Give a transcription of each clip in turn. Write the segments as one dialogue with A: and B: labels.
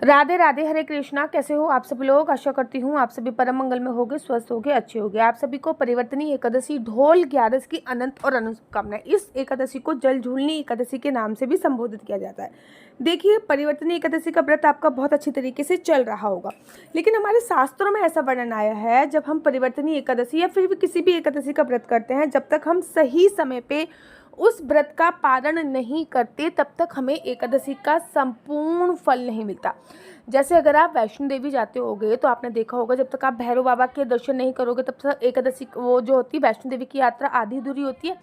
A: राधे राधे, हरे कृष्णा। कैसे हो आप सभी लोग? आशा करती हूँ आप सभी परम मंगल में होगे, स्वस्थ होगे, अच्छे होगे। आप सभी को परिवर्तनी एकादशी ढोल 11 की अनंत और अनंत शुभकामनाएं। इस एकादशी को जल झूलनी एकादशी के नाम से भी संबोधित किया जाता है। देखिए, परिवर्तनी एकादशी का व्रत आपका बहुत अच्छी तरीके से चल रहा होगा, लेकिन हमारे शास्त्रों में ऐसा वर्णन आया है, जब हम परिवर्तनी एकादशी या फिर भी किसी भी एकादशी का व्रत करते हैं, जब तक हम सही समय पे उस व्रत का पारण नहीं करते तब तक हमें एकादशी का संपूर्ण फल नहीं मिलता। जैसे अगर आप वैष्णो देवी जाते होगे तो आपने देखा होगा, जब तक आप भैरव बाबा के दर्शन नहीं करोगे तब तक एकादशी वो जो होती है वैष्णो देवी की यात्रा आधी अधूरी होती है।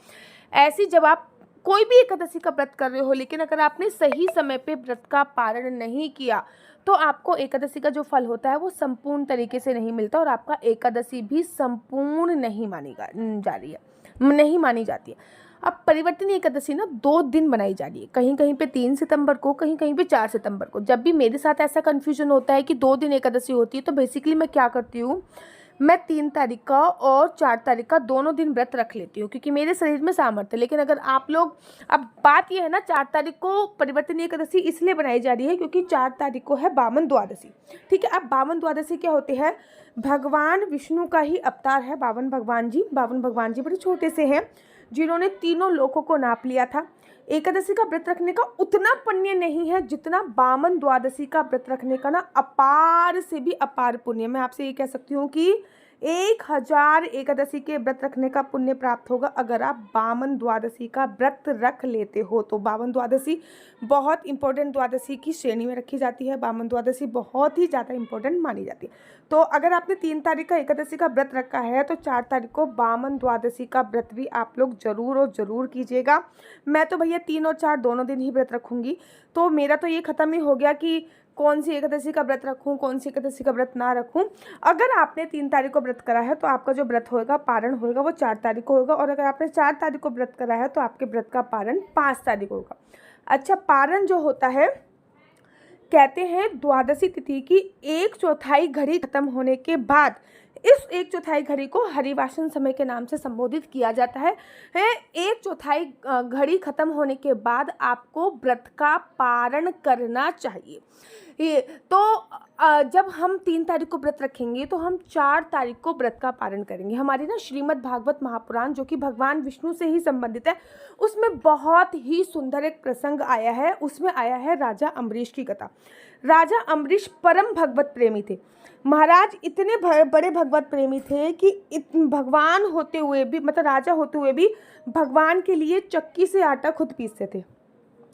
A: ऐसी जब आप कोई भी एकादशी का व्रत कर रहे हो, लेकिन अगर आपने सही समय पे व्रत का पारण नहीं किया तो आपको एकादशी का जो फल होता है वो संपूर्ण तरीके से नहीं मिलता, और आपका एकादशी भी संपूर्ण नहीं नहीं मानी जाती है। अब परिवर्तनी एकादशी ना 2 दिन बनाई जा रही है, कहीं कहीं पे 3 सितंबर को, कहीं कहीं पे 4 सितंबर को। जब भी मेरे साथ ऐसा कन्फ्यूजन होता है कि 2 दिन एकादशी होती है, तो बेसिकली मैं क्या करती हूँ, मैं 3 तारीख का और 4 तारीख का दोनों दिन व्रत रख लेती हूँ, क्योंकि मेरे शरीर में सामर्थ्य है। लेकिन अगर आप लोग, अब बात यह है ना, 4 तारीख को परिवर्तनी एकादशी इसलिए बनाई जा रही है क्योंकि 4 तारीख को है बामन द्वादशी। ठीक है, अब बामन द्वादशी क्या होती है? भगवान विष्णु का ही अवतार है बावन भगवान जी। बावन भगवान जी बड़े छोटे से हैं, जिन्होंने तीनों लोकों को नाप लिया था। एकादशी का व्रत रखने का उतना पुण्य नहीं है जितना बामन द्वादशी का व्रत रखने का ना अपार से भी अपार पुण्य। मैं आपसे ये कह सकती हूँ कि 1000 एकादशी के व्रत रखने का पुण्य प्राप्त होगा अगर आप बामन द्वादशी का व्रत रख लेते हो तो। बामन द्वादशी बहुत इंपॉर्टेंट द्वादशी की श्रेणी में रखी जाती है। बामन द्वादशी बहुत ही ज़्यादा इंपॉर्टेंट मानी जाती है। तो अगर आपने 3 तारीख का एकादशी का व्रत रखा है तो 4 तारीख को बामन द्वादशी का व्रत भी आप लोग जरूर और ज़रूर कीजिएगा। मैं तो भैया 3 और 4 दोनों दिन ही व्रत रखूँगी, तो मेरा तो ये ख़त्म ही हो गया कि कौन सी एकादशी का व्रत रखूं, कौन सी एकादशी का व्रत ना रखूं। अगर आपने 3 तारीख को व्रत करा है तो आपका जो व्रत होगा, पारण होगा, वो 4 तारीख को होगा, और अगर आपने 4 तारीख को व्रत करा है तो आपके व्रत का पारण 5 तारीख को होगा। अच्छा, पारण जो होता है, कहते हैं द्वादशी तिथि की 1/4 घड़ी खत्म होने के बाद इस 1/4 घड़ी को हरिवासन समय के नाम से संबोधित किया जाता है। 1/4 घड़ी खत्म होने के बाद आपको व्रत का पारण करना चाहिए। ये तो जब हम 3 तारीख को व्रत रखेंगे तो हम 4 तारीख को व्रत का पारण करेंगे। हमारी ना श्रीमद् भागवत महापुराण, जो कि भगवान विष्णु से ही संबंधित है, उसमें बहुत ही सुंदर एक प्रसंग आया है। उसमें आया है राजा अम्बरीश की कथा। राजा अम्बरीश परम भगवत प्रेमी थे। महाराज इतने बड़े भगवत प्रेमी थे कि भगवान होते हुए भी, मतलब राजा होते हुए भी, भगवान के लिए चक्की से आटा खुद पीसते थे।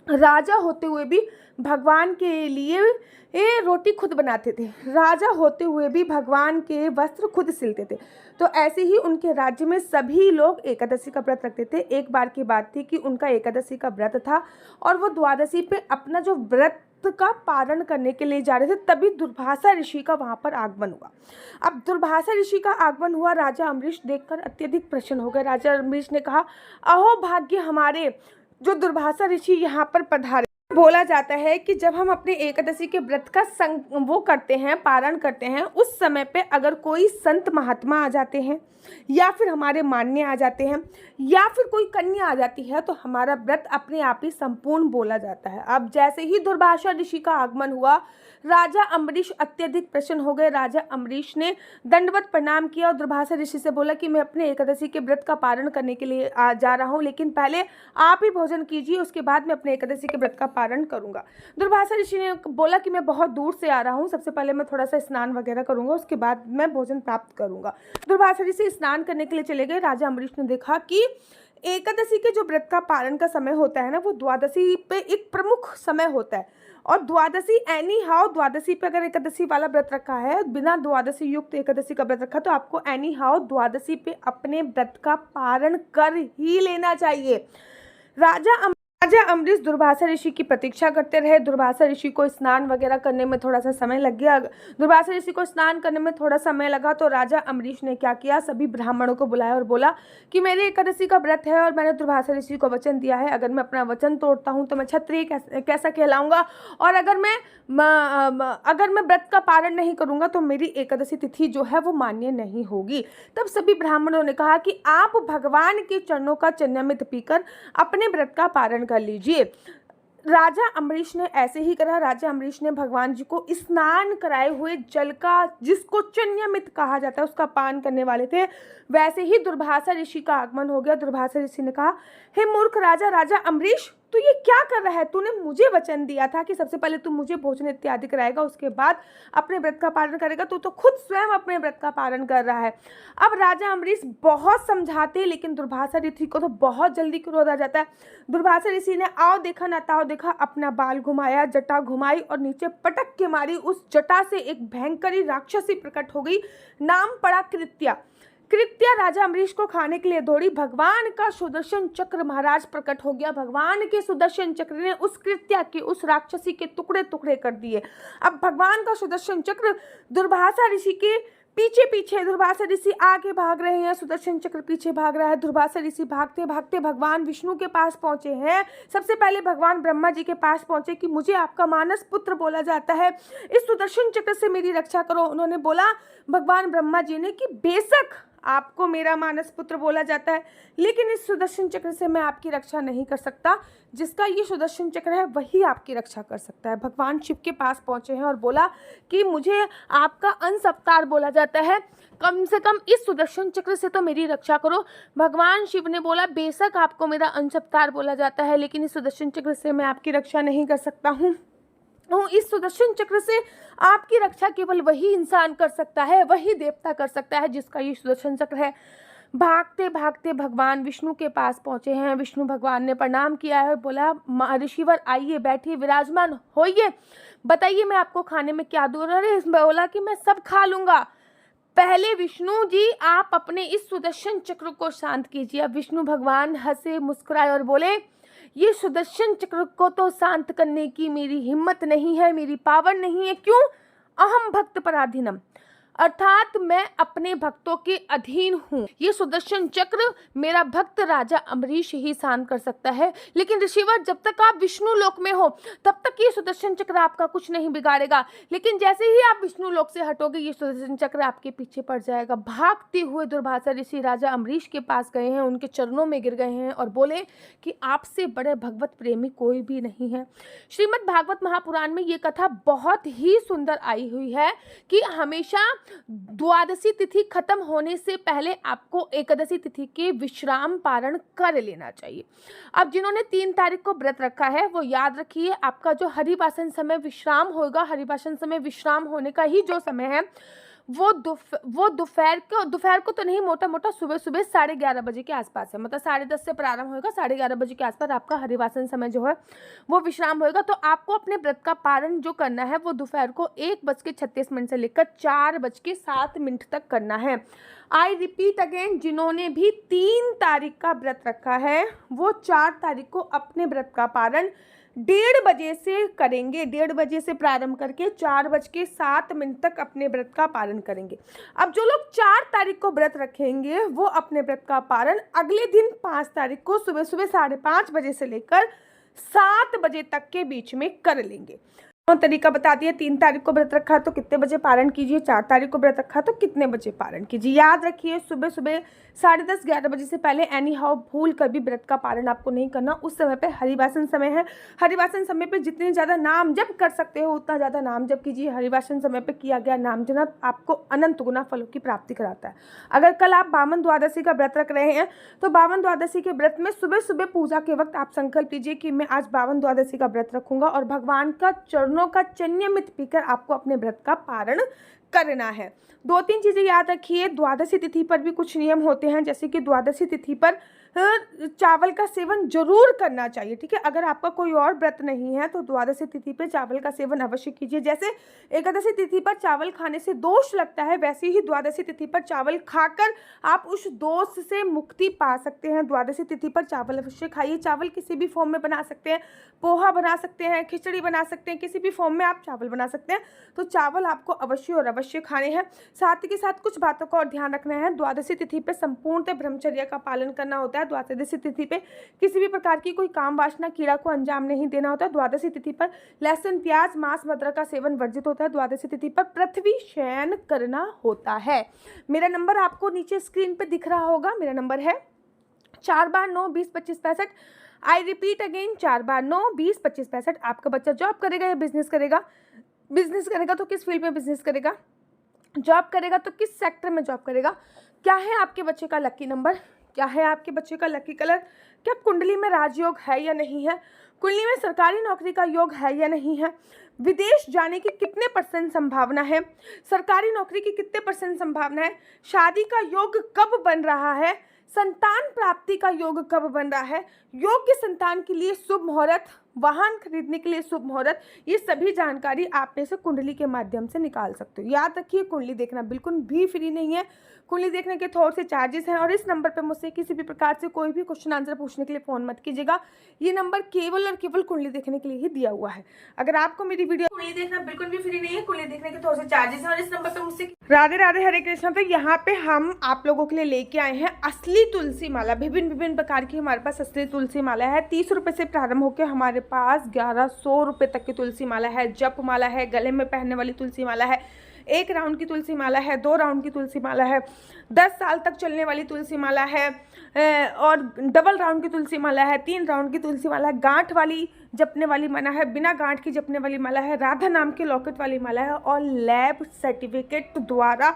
A: राजा होते हुए भी भगवान के लिए रोटी खुद बनाते थे। राजा होते हुए भी भगवान के वस्त्र खुद सिलते थे। तो ऐसे ही उनके राज्य में सभी लोग एकादशी का व्रत रखते थे। एक बार की बात थी कि उनका एकादशी का व्रत था और वो द्वादशी पे अपना जो व्रत का पारण करने के लिए जा रहे थे, तभी दुर्वासा ऋषि का वहां पर आगमन हुआ। अब दुर्वासा ऋषि का आगमन हुआ, राजा अम्बरीश देखकर अत्यधिक प्रसन्न हो गए। राजा अम्बरीश ने कहा, अहो भाग्य हमारे, जो दुर्वासा ऋषि यहाँ पर पधारे। बोला जाता है कि जब हम अपने एकादशी के व्रत का वो करते हैं, पारण करते हैं, उस समय पे अगर कोई संत महात्मा आ जाते हैं या फिर हमारे मान्य आ जाते हैं या फिर कोई कन्या आ जाती है तो हमारा व्रत अपने आप ही संपूर्ण बोला जाता है। अब जैसे ही दुर्वासा ऋषि का आगमन हुआ, राजा अम्बरीश अत्यधिक प्रसन्न हो गए। राजा अम्बरीश ने दंडवत प्रणाम किया और दुर्वासा ऋषि से बोला कि मैं अपने एकादशी के व्रत का पारण करने के लिए जा रहा हूँ, लेकिन पहले आप ही भोजन कीजिए, उसके बाद मैं अपने एकादशी के व्रत का पारण करूंगा। दुर्वासा ऋषि ने बोला कि मैं बहुत दूर से आ रहा हूँ, सबसे पहले मैं थोड़ा सा स्नान वगैरह करूंगा, उसके बाद मैं भोजन प्राप्त करूंगा। दुर्वासा ऋषि स्नान करने के लिए चले गए। राजा अम्बरीश ने देखा कि एकादशी के जो व्रत का पारण का समय होता है ना, वो द्वादशी पे एक प्रमुख समय होता है। और द्वादशी एनी हाउ, द्वादशी पे अगर एकादशी वाला व्रत रखा है, बिना द्वादशी युक्त एकादशी का व्रत रखा, तो आपको एनी हाउ द्वादशी पे अपने व्रत का पारण कर ही लेना चाहिए। राजा अम्बरीश दुर्वासा ऋषि की प्रतीक्षा करते रहे। दुर्वासा ऋषि को स्नान वगैरह करने में थोड़ा सा समय लग गया। दुर्वासा ऋषि को स्नान करने में थोड़ा समय लगा तो राजा अम्बरीश ने क्या किया, सभी ब्राह्मणों को बुलाया और बोला कि मेरी एकादशी का व्रत है और मैंने दुर्वासा ऋषि को वचन दिया है, अगर मैं अपना वचन तोड़ता हूँ तो मैं क्षत्रिय कैसा कहलाऊंगा, और अगर मैं व्रत का पारण नहीं करूंगा तो मेरी एकादशी तिथि जो है वो मान्य नहीं होगी। तब सभी ब्राह्मणों ने कहा कि आप भगवान के चरणों का चरणामृत पीकर अपने व्रत का पारण कर लीजिए। राजा अम्बरीश ने ऐसे ही करा। राजा अम्बरीश ने भगवान जी को स्नान कराए हुए जल का, जिसको चन्यामित कहा जाता है, उसका पान करने वाले थे। वैसे ही दुर्वासा ऋषि का आगमन हो गया। दुर्वासा ऋषि ने कहा, हे मूर्ख राजा, राजा अम्बरीश, तू ये क्या कर रहा है? तूने मुझे वचन दिया था कि सबसे पहले तू मुझे भोजन इत्यादि कराएगा, उसके बाद अपने व्रत का पालन करेगा। तू तो खुद स्वयं अपने व्रत का पालन कर रहा है। अब राजा अम्बरीश बहुत समझाते, लेकिन दुर्वासा ऋषि को तो बहुत जल्दी क्रोध आ जाता है। दुर्वासा ऋषि ने आओ देखा ना ताओ देखा, अपना बाल घुमाया, जटा घुमाई और नीचे पटक के मारी। उस जटा से एक भयंकरी राक्षसी प्रकट हो गई। नाम पड़ा कृत्या। कृत्या राजा अम्बरीश को खाने के लिए दौड़ी। भगवान का सुदर्शन चक्र महाराज प्रकट हो गया। भगवान के सुदर्शन चक्र ने उस कृत्या के, उस राक्षसी के टुकड़े टुकड़े कर दिए। अब भगवान का सुदर्शन चक्र दुर्वासा ऋषि के पीछे पीछे, दुर्वासा ऋषि आगे भाग रहे हैं, सुदर्शन चक्र पीछे भाग रहा है। दुर्वासा ऋषि भागते भागते भगवान विष्णु के पास पहुंचे हैं। सबसे पहले भगवान ब्रह्मा जी के पास पहुंचे कि मुझे आपका मानस पुत्र बोला जाता है, इस सुदर्शन चक्र से मेरी रक्षा करो। उन्होंने बोला भगवान ब्रह्मा जी ने कि बेशक आपको मेरा मानस पुत्र बोला जाता है, लेकिन इस सुदर्शन चक्र से मैं आपकी रक्षा नहीं कर सकता। जिसका ये सुदर्शन चक्र है वही आपकी रक्षा कर सकता है। भगवान शिव के पास पहुंचे हैं और बोला कि मुझे आपका अंश अवतार बोला जाता है, कम से कम इस सुदर्शन चक्र से तो मेरी रक्षा करो। भगवान शिव ने बोला बेशक आपको मेरा अंश अवतार बोला जाता है, लेकिन इस सुदर्शन चक्र से मैं आपकी रक्षा नहीं कर सकता हूँ। इस सुदर्शन चक्र से आपकी रक्षा केवल वही इंसान कर सकता है, वही देवता कर सकता है जिसका ये सुदर्शन चक्र है। भागते भागते भगवान विष्णु के पास पहुंचे हैं। विष्णु भगवान ने प्रणाम किया है और बोला ऋषिवर आइए, बैठिए, विराजमान होइए, बताइए मैं आपको खाने में क्या दूं। अरे बोला कि मैं सब खा लूंगा। पहले विष्णु जी आप अपने इस सुदर्शन चक्र को शांत कीजिए। अब विष्णु भगवान हंसे, मुस्कुराए और बोले ये सुदर्शन चक्र को तो शांत करने की मेरी हिम्मत नहीं है, मेरी पावर नहीं है। क्यों? अहम भक्त पराधीनम, अर्थात मैं अपने भक्तों के अधीन हूँ। ये सुदर्शन चक्र मेरा भक्त राजा अम्बरीश ही शांत कर सकता है, लेकिन ऋषिवर जब तक आप विष्णु लोक में हो तब तक ये सुदर्शन चक्र आपका कुछ नहीं बिगाड़ेगा, लेकिन जैसे ही आप विष्णु लोक से हटोगे ये सुदर्शन चक्र आपके पीछे पड़ जाएगा। भागते हुए दुर्वासा ऋषि राजा अम्बरीश के पास गए हैं, उनके चरणों में गिर गए हैं और बोले कि आपसे बड़े भगवत प्रेमी कोई भी नहीं है। श्रीमद् भागवत महापुराण में ये कथा बहुत ही सुंदर आई हुई है कि हमेशा द्वादशी तिथि खत्म होने से पहले आपको एकादशी तिथि के विश्राम पारण कर लेना चाहिए। अब जिन्होंने 3 तारीख को व्रत रखा है वो याद रखिए, आपका जो हरिवासन समय विश्राम होगा, हरिवासन समय विश्राम होने का ही जो समय है वो दोपहर को तो नहीं, मोटा मोटा सुबह सुबह 11:30 बजे के आसपास है। मतलब 10:30 से प्रारंभ होगा, 11:30 बजे के आसपास आपका हरिवासन समय जो है वो विश्राम होगा। तो आपको अपने व्रत का पारण जो करना है वो दोपहर को 1:36 से लेकर 4:07 तक करना है। आई रिपीट अगेन, जिन्होंने भी 3 तारीख का व्रत रखा है वो 4 तारीख को अपने व्रत का पारण 1:30 बजे से करेंगे। 1:30 बजे से प्रारंभ करके 4:07 तक अपने व्रत का पालन करेंगे। अब जो लोग 4 तारीख को व्रत रखेंगे वो अपने व्रत का पारण अगले दिन 5 तारीख को सुबह सुबह 5:30 बजे से लेकर 7 बजे तक के बीच में कर लेंगे। तरीका बता दिया, 3 तारीख को व्रत रखा तो कितने बजे पारण कीजिए, 4 तारीख को व्रत रखा तो कितने बजे पारण कीजिए। याद रखिए सुबह सुबह 10:30-11 बजे से पहले एनी हाउ भूल कर भी व्रत का पारण आपको नहीं करना। उस समय पे हरिवासन समय है। हरिवासन समय पे जितने ज़्यादा नाम जप कर सकते हो उतना ज़्यादा नाम जप कीजिए। हरिवासन समय पे किया गया नाम जप आपको अनंत गुना फलों की प्राप्ति कराता है। अगर कल आप बामन द्वादशी का व्रत रख रहे हैं तो बामन द्वादशी के व्रत में सुबह सुबह पूजा के वक्त आप संकल्प लीजिए कि मैं आज बामन द्वादशी का व्रत रखूंगा और भगवान का चरणों का चन्यमित पीकर आपको अपने व्रत का पारण करना है। 2-3 चीजें याद रखिए। द्वादशी तिथि पर भी कुछ नियम होते हैं, जैसे कि द्वादशी तिथि पर चावल का सेवन जरूर करना चाहिए, ठीक है। अगर आपका कोई और व्रत नहीं है तो द्वादशी तिथि पर चावल का सेवन अवश्य कीजिए। जैसे एकादशी तिथि पर चावल खाने से दोष लगता है, वैसे ही द्वादशी तिथि पर चावल खाकर आप उस दोष से मुक्ति पा सकते हैं। द्वादशी तिथि पर चावल अवश्य खाइए। चावल किसी भी फॉर्म में बना सकते हैं, पोहा बना सकते हैं, खिचड़ी बना सकते हैं, किसी भी फॉर्म में आप चावल बना सकते हैं। तो चावल आपको अवश्य और अवश्य खाने हैं। साथ ही साथ कुछ बातों का और ध्यान रखना है। द्वादशी तिथि पर संपूर्णतः ब्रह्मचर्य का पालन करना होता है। द्वादशी तिथि पे किसी भी प्रकार की कोई काम वासना कीड़ा को अंजाम नहीं देना होता। द्वादशी तिथि पर लहसुन, प्याज, मांस, मदिरा का सेवन वर्जित होता है। द्वादशी तिथि पर पृथ्वी शयन करना होता है। मेरा नंबर आपको नीचे स्क्रीन पे दिख रहा होगा। मेरा नंबर है 4 बार 9 20 25 65। आई रिपीट अगेन 4 बार, 9, 20, 25, 65। आपका बच्चा जॉब करेगा या बिजनेस करेगा? बिजनेस करेगा तो किस फील्ड में बिजनेस करेगा? जॉब करेगा तो किस सेक्टर में जॉब करेगा? क्या है आपके बच्चे का लकी नंबर? क्या है आपके बच्चे का लकी कलर? क्या कुंडली में राजयोग है या नहीं है? कुंडली में सरकारी नौकरी का योग है या नहीं है? विदेश जाने की कितने % संभावना है? सरकारी नौकरी की कितने % संभावना है? शादी का योग कब बन रहा है? संतान प्राप्ति का योग कब बन रहा है? योग्य संतान के लिए शुभ मुहूर्त, वाहन खरीदने के लिए शुभ मुहूर्त, ये सभी जानकारी आप में से कुंडली के माध्यम से निकाल सकते हो। याद रखिए, कुंडली देखना बिल्कुल भी फ्री नहीं है। कुंडली देखने के थोड़े से चार्जेस हैं और इस नंबर पर मुझसे किसी भी प्रकार से कोई भी क्वेश्चन आंसर पूछने के लिए फ़ोन मत कीजिएगा। ये नंबर केवल और केवल कुंडली देखने के लिए ही दिया हुआ है। अगर आपको मेरी वीडियो, कुंडली देखना बिल्कुल भी फ्री नहीं है, कुंडली देखने के थोड़े से चार्जेस हैं और इस नंबर पर मुझसे राधे राधे हरे कृष्णा। तो यहाँ पे हम आप लोगों के लिए लेके आए हैं असली तुलसी माला। विभिन्न प्रकार की हमारे पास असली तुलसी माला है। 30 रुपये से प्रारंभ होकर हमारे पास 1100 रुपये तक की तुलसी माला है। जप माला है, गले में पहनने वाली तुलसी माला है, 1 राउंड की तुलसी माला है, 2 राउंड की तुलसी माला है, 10 साल तक चलने वाली तुलसी माला है, और डबल राउंड की तुलसी माला है, 3 राउंड की तुलसी माला है, गांठ वाली जपने वाली माला है, बिना गांठ की जपने वाली माला है, राधा नाम के लॉकेट वाली माला है और लैब सर्टिफिकेट द्वारा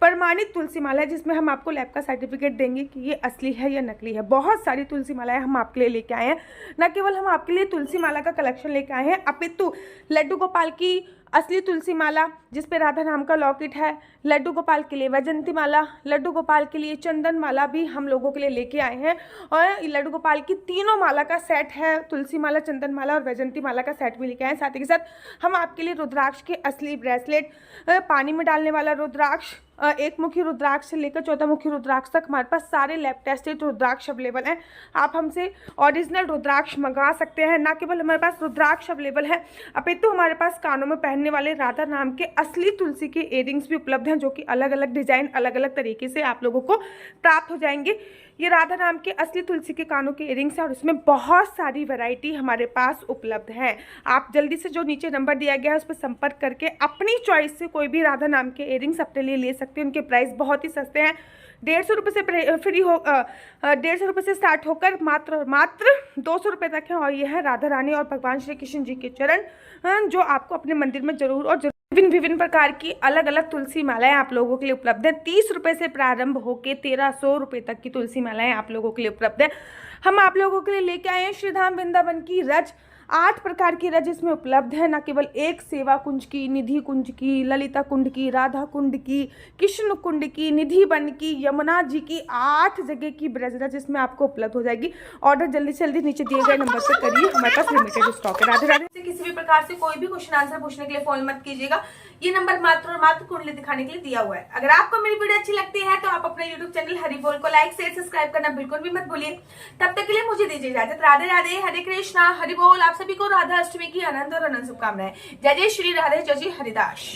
A: प्रमाणित तुलसी माला है, जिसमें हम आपको लैब का सर्टिफिकेट देंगे कि ये असली है या नकली है। बहुत सारी तुलसी मालाएं हम आपके लिए लेके आए हैं। न केवल हम आपके लिए तुलसी माला का कलेक्शन लेके आए हैं, अपितु लड्डू गोपाल की असली तुलसी माला जिसपे राधा नाम का लॉकेट है, लड्डू गोपाल के लिए वैजंती माला, लड्डू गोपाल के लिए चंदन माला भी हम लोगों के लिए लेके आए हैं। और लड्डू गोपाल की तीनों माला का सेट है, तुलसी माला, चंदन माला और वैजंती माला का सेट भी लेके आए हैं। साथ ही के साथ हम आपके लिए रुद्राक्ष के असली ब्रेसलेट, पानी में डालने वाला रुद्राक्ष, 1 मुखी रुद्राक्ष से लेकर 14 मुखी रुद्राक्ष तक हमारे पास सारे लैब टेस्टेड रुद्राक्ष अवेलेबल हैं। आप हमसे ओरिजिनल रुद्राक्ष मंगा सकते हैं। ना केवल हमारे पास रुद्राक्ष अवेलेबल है, अपितु हमारे पास कानों में पहनने वाले राधा नाम के असली तुलसी के इयररिंग्स भी उपलब्ध हैं, जो कि अलग अलग डिजाइन, अलग अलग तरीके से आप लोगों को प्राप्त हो जाएंगे। ये राधा नाम के असली तुलसी के कानों के इयररिंग्स हैं और इसमें बहुत सारी वैरायटी हमारे पास उपलब्ध है। आप जल्दी से जो नीचे नंबर दिया गया है उस पर संपर्क करके अपनी चॉइस से कोई भी राधा नाम के इयररिंग्स अपने लिए ले सकते हैं। उनके प्राइस बहुत ही सस्ते हैं। 150 रुपये से फ्री हो 150 रुपये से स्टार्ट होकर मात्र 200 रुपये तक है। और यह है राधा रानी और भगवान श्री कृष्ण जी के चरण, जो आपको अपने मंदिर में जरूर और विभिन्न प्रकार की अलग अलग तुलसी मालाएं आप लोगों के लिए उपलब्ध है। 30 रुपये से प्रारंभ होकर 1300 रुपये तक की तुलसी मालाएं आप लोगों के लिए उपलब्ध है। हम आप लोगों के लिए लेके आए हैं श्रीधाम वृंदावन की रज। 8 प्रकार की रज इसमें उपलब्ध है। न केवल एक सेवा कुंज की, निधि कुंज की, ललिता कुंड की, राधा कुंड की, कृष्ण कुंड की, निधि वन की, यमुना जी की, 8 जगह की ब्रज रज इसमें आपको उपलब्ध हो जाएगी। ऑर्डर जल्दी से जल्दी नीचे दिए गए नंबर से करिए, हमारे पास लिमिटेड स्टॉक है। राधे राधे। किसी भी प्रकार से कोई भी क्वेश्चन आंसर पूछने के लिए फोन मत कीजिएगा। ये नंबर मात्र और मात्र कुंडली दिखाने के लिए दिया हुआ है। अगर आपको मेरी वीडियो अच्छी लगती है तो आप अपने YouTube चैनल हरि बोल को लाइक, शेयर, सब्सक्राइब करना बिल्कुल भी मत भूलिए। तब तक के लिए मुझे दीजिए इजाजत। राधे राधे, हरे कृष्णा, हरि बोल। आप सभी को राधा अष्टमी की अनंत और अनंत शुभकामनाएं। जय जय श्री राधे, जय जय हरिदास।